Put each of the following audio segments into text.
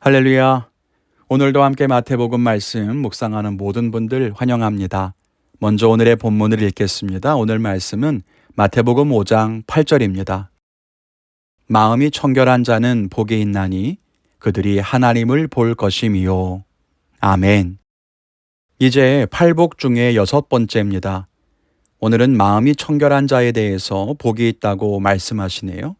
할렐루야. 오늘도 함께 마태복음 말씀 묵상하는 모든 분들 환영합니다. 먼저 오늘의 본문을 읽겠습니다. 오늘 말씀은 마태복음 5장 8절입니다. 마음이 청결한 자는 복이 있나니 그들이 하나님을 볼 것임이요. 아멘. 이제 팔복 중에 6번째입니다. 오늘은 마음이 청결한 자에 대해서 복이 있다고 말씀하시네요.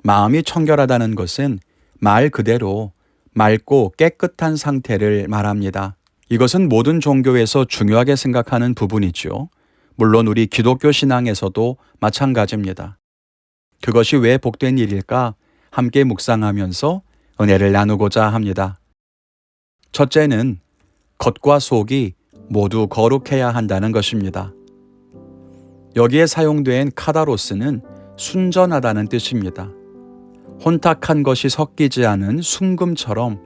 마음이 청결하다는 것은 말 그대로 맑고 깨끗한 상태를 말합니다. 이것은 모든 종교에서 중요하게 생각하는 부분이죠. 물론 우리 기독교 신앙에서도 마찬가지입니다. 그것이 왜 복된 일일까? 함께 묵상하면서 은혜를 나누고자 합니다. 첫째는 겉과 속이 모두 거룩해야 한다는 것입니다. 여기에 사용된 카다로스는 순전하다는 뜻입니다. 혼탁한 것이 섞이지 않은 순금처럼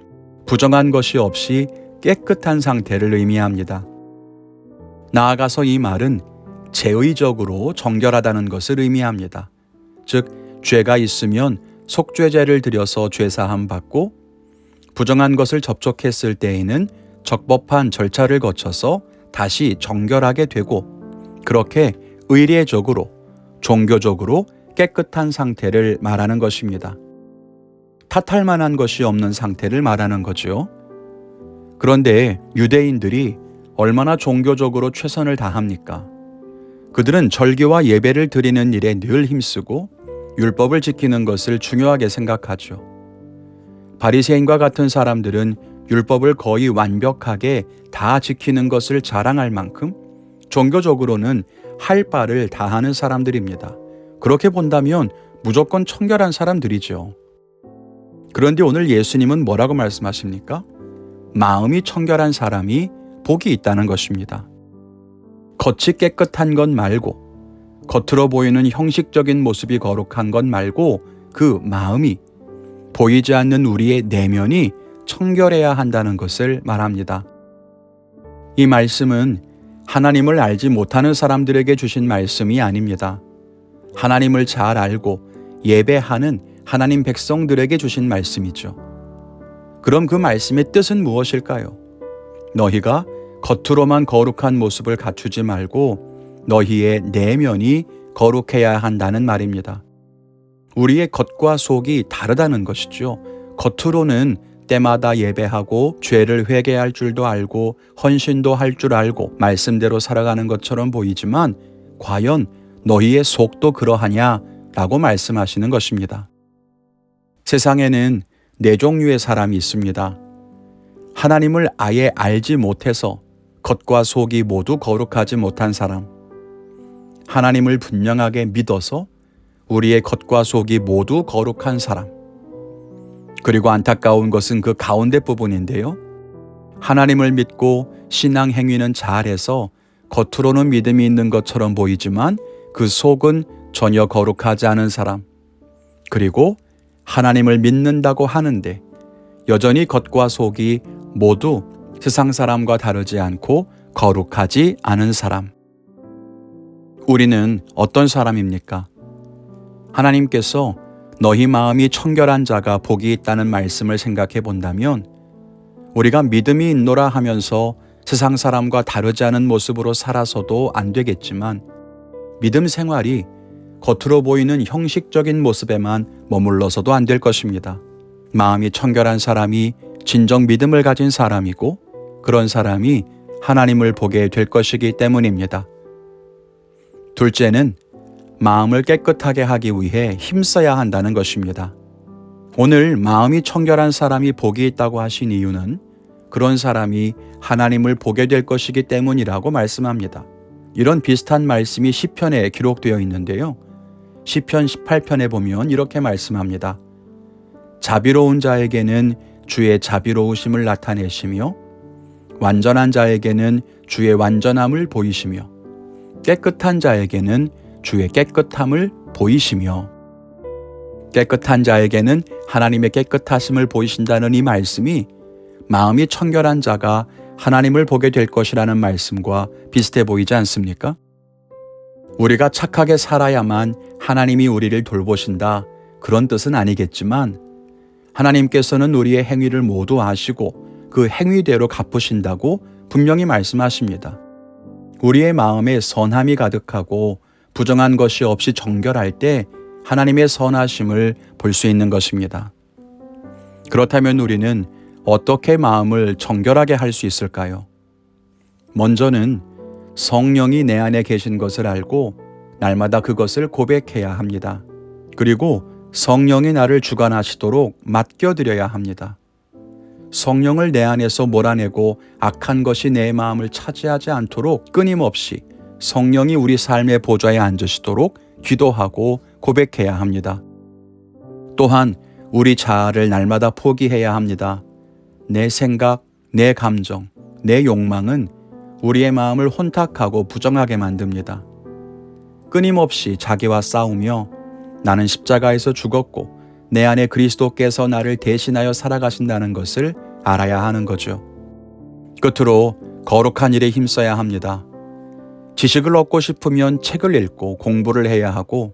부정한 것이 없이 깨끗한 상태를 의미합니다. 나아가서 이 말은 제의적으로 정결하다는 것을 의미합니다. 즉, 죄가 있으면 속죄제를 드려서 죄사함 받고 부정한 것을 접촉했을 때에는 적법한 절차를 거쳐서 다시 정결하게 되고 그렇게 의례적으로, 종교적으로 깨끗한 상태를 말하는 것입니다. 탓할 만한 것이 없는 상태를 말하는 거죠. 그런데 유대인들이 얼마나 종교적으로 최선을 다합니까? 그들은 절기와 예배를 드리는 일에 늘 힘쓰고 율법을 지키는 것을 중요하게 생각하죠. 바리새인과 같은 사람들은 율법을 거의 완벽하게 다 지키는 것을 자랑할 만큼 종교적으로는 할 바를 다하는 사람들입니다. 그렇게 본다면 무조건 청결한 사람들이죠. 그런데 오늘 예수님은 뭐라고 말씀하십니까? 마음이 청결한 사람이 복이 있다는 것입니다. 겉이 깨끗한 것 말고, 겉으로 보이는 형식적인 모습이 거룩한 것 말고 그 마음이, 보이지 않는 우리의 내면이 청결해야 한다는 것을 말합니다. 이 말씀은 하나님을 알지 못하는 사람들에게 주신 말씀이 아닙니다. 하나님을 잘 알고 예배하는 하나님 백성들에게 주신 말씀이죠. 그럼 그 말씀의 뜻은 무엇일까요? 너희가 겉으로만 거룩한 모습을 갖추지 말고 너희의 내면이 거룩해야 한다는 말입니다. 우리의 겉과 속이 다르다는 것이죠. 겉으로는 때마다 예배하고 죄를 회개할 줄도 알고 헌신도 할 줄 알고 말씀대로 살아가는 것처럼 보이지만 과연 너희의 속도 그러하냐? 라고 말씀하시는 것입니다. 세상에는 4종류의 사람이 있습니다. 하나님을 아예 알지 못해서 겉과 속이 모두 거룩하지 못한 사람, 하나님을 분명하게 믿어서 우리의 겉과 속이 모두 거룩한 사람, 그리고 안타까운 것은 그 가운데 부분인데요. 하나님을 믿고 신앙 행위는 잘해서 겉으로는 믿음이 있는 것처럼 보이지만 그 속은 전혀 거룩하지 않은 사람, 그리고 하나님을 믿는다고 하는데 여전히 겉과 속이 모두 세상 사람과 다르지 않고 거룩하지 않은 사람. 우리는 어떤 사람입니까? 하나님께서 너희 마음이 청결한 자가 복이 있다는 말씀을 생각해 본다면 우리가 믿음이 있노라 하면서 세상 사람과 다르지 않은 모습으로 살아서도 안 되겠지만 믿음 생활이 겉으로 보이는 형식적인 모습에만 머물러서도 안 될 것입니다. 마음이 청결한 사람이 진정 믿음을 가진 사람이고 그런 사람이 하나님을 보게 될 것이기 때문입니다. 둘째는 마음을 깨끗하게 하기 위해 힘써야 한다는 것입니다. 오늘 마음이 청결한 사람이 복이 있다고 하신 이유는 그런 사람이 하나님을 보게 될 것이기 때문이라고 말씀합니다. 이런 비슷한 말씀이 시편에 기록되어 있는데요. 시편 18편에 보면 이렇게 말씀합니다. 자비로운 자에게는 주의 자비로우심을 나타내시며 완전한 자에게는 주의 완전함을 보이시며 깨끗한 자에게는 주의 깨끗함을 보이시며 깨끗한 자에게는 하나님의 깨끗하심을 보이신다는 이 말씀이 마음이 청결한 자가 하나님을 보게 될 것이라는 말씀과 비슷해 보이지 않습니까? 우리가 착하게 살아야만 하나님이 우리를 돌보신다, 그런 뜻은 아니겠지만 하나님께서는 우리의 행위를 모두 아시고 그 행위대로 갚으신다고 분명히 말씀하십니다. 우리의 마음에 선함이 가득하고 부정한 것이 없이 정결할 때 하나님의 선하심을 볼 수 있는 것입니다. 그렇다면 우리는 어떻게 마음을 정결하게 할 수 있을까요? 먼저는 성령이 내 안에 계신 것을 알고 날마다 그것을 고백해야 합니다. 그리고 성령이 나를 주관하시도록 맡겨드려야 합니다. 성령을 내 안에서 몰아내고 악한 것이 내 마음을 차지하지 않도록 끊임없이 성령이 우리 삶의 보좌에 앉으시도록 기도하고 고백해야 합니다. 또한 우리 자아를 날마다 포기해야 합니다. 내 생각, 내 감정, 내 욕망은 우리의 마음을 혼탁하고 부정하게 만듭니다. 끊임없이 자기와 싸우며 나는 십자가에서 죽었고 내 안에 그리스도께서 나를 대신하여 살아가신다는 것을 알아야 하는 거죠. 끝으로 거룩한 일에 힘써야 합니다. 지식을 얻고 싶으면 책을 읽고 공부를 해야 하고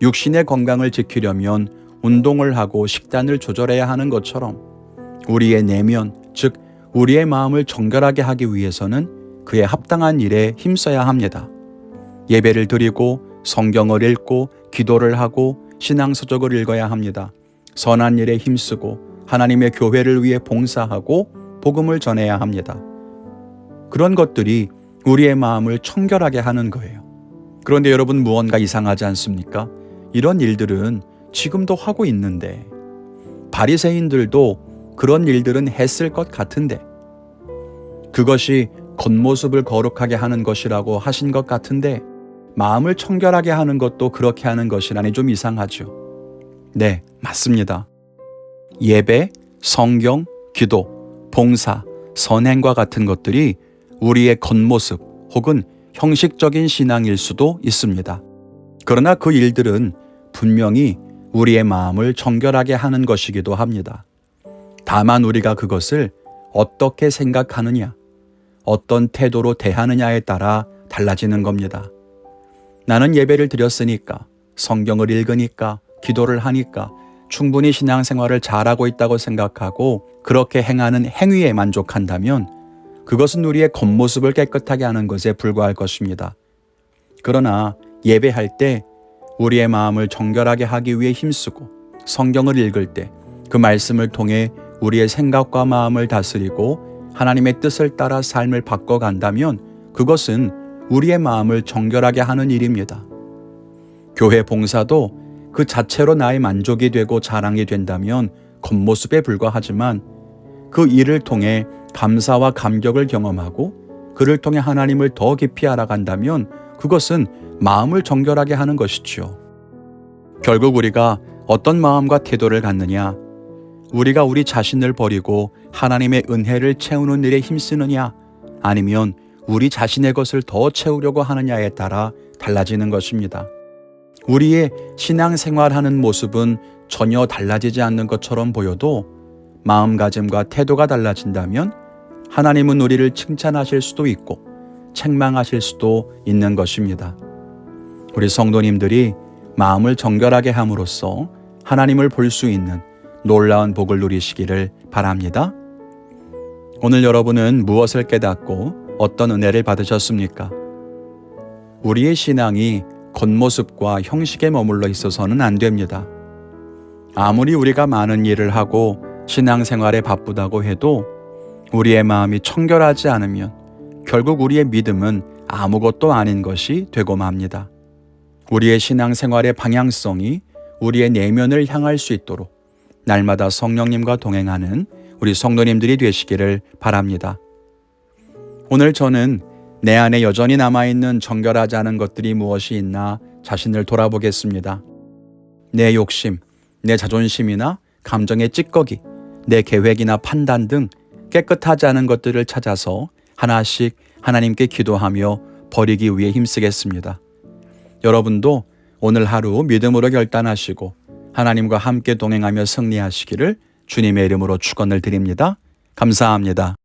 육신의 건강을 지키려면 운동을 하고 식단을 조절해야 하는 것처럼 우리의 내면, 즉 우리의 마음을 정결하게 하기 위해서는 그에 합당한 일에 힘써야 합니다. 예배를 드리고 성경을 읽고 기도를 하고 신앙서적을 읽어야 합니다. 선한 일에 힘쓰고 하나님의 교회를 위해 봉사하고 복음을 전해야 합니다. 그런 것들이 우리의 마음을 청결하게 하는 거예요. 그런데 여러분, 무언가 이상하지 않습니까? 이런 일들은 지금도 하고 있는데 바리새인들도 그런 일들은 했을 것 같은데 그것이 겉모습을 거룩하게 하는 것이라고 하신 것 같은데 마음을 청결하게 하는 것도 그렇게 하는 것이라니 좀 이상하죠. 네, 맞습니다. 예배, 성경, 기도, 봉사, 선행과 같은 것들이 우리의 겉모습 혹은 형식적인 신앙일 수도 있습니다. 그러나 그 일들은 분명히 우리의 마음을 정결하게 하는 것이기도 합니다. 다만 우리가 그것을 어떻게 생각하느냐, 어떤 태도로 대하느냐에 따라 달라지는 겁니다. 나는 예배를 드렸으니까, 성경을 읽으니까, 기도를 하니까 충분히 신앙생활을 잘하고 있다고 생각하고 그렇게 행하는 행위에 만족한다면 그것은 우리의 겉모습을 깨끗하게 하는 것에 불과할 것입니다. 그러나 예배할 때 우리의 마음을 정결하게 하기 위해 힘쓰고 성경을 읽을 때 그 말씀을 통해 우리의 생각과 마음을 다스리고 하나님의 뜻을 따라 삶을 바꿔간다면 그것은 우리의 마음을 정결하게 하는 일입니다. 교회 봉사도 그 자체로 나의 만족이 되고 자랑이 된다면 겉모습에 불과하지만 그 일을 통해 감사와 감격을 경험하고 그를 통해 하나님을 더 깊이 알아간다면 그것은 마음을 정결하게 하는 것이지요. 결국 우리가 어떤 마음과 태도를 갖느냐, 우리가 우리 자신을 버리고 하나님의 은혜를 채우는 일에 힘쓰느냐, 아니면 우리 자신의 것을 더 채우려고 하느냐에 따라 달라지는 것입니다. 우리의 신앙생활하는 모습은 전혀 달라지지 않는 것처럼 보여도 마음가짐과 태도가 달라진다면 하나님은 우리를 칭찬하실 수도 있고 책망하실 수도 있는 것입니다. 우리 성도님들이 마음을 정결하게 함으로써 하나님을 볼 수 있는 놀라운 복을 누리시기를 바랍니다. 오늘 여러분은 무엇을 깨닫고 어떤 은혜를 받으셨습니까? 우리의 신앙이 겉모습과 형식에 머물러 있어서는 안 됩니다. 아무리 우리가 많은 일을 하고 신앙생활에 바쁘다고 해도 우리의 마음이 청결하지 않으면 결국 우리의 믿음은 아무것도 아닌 것이 되고 맙니다. 우리의 신앙생활의 방향성이 우리의 내면을 향할 수 있도록 날마다 성령님과 동행하는 우리 성도님들이 되시기를 바랍니다. 오늘 저는 내 안에 여전히 남아있는 정결하지 않은 것들이 무엇이 있나 자신을 돌아보겠습니다. 내 욕심, 내 자존심이나 감정의 찌꺼기, 내 계획이나 판단 등 깨끗하지 않은 것들을 찾아서 하나씩 하나님께 기도하며 버리기 위해 힘쓰겠습니다. 여러분도 오늘 하루 믿음으로 결단하시고 하나님과 함께 동행하며 승리하시기를 주님의 이름으로 축원을 드립니다. 감사합니다.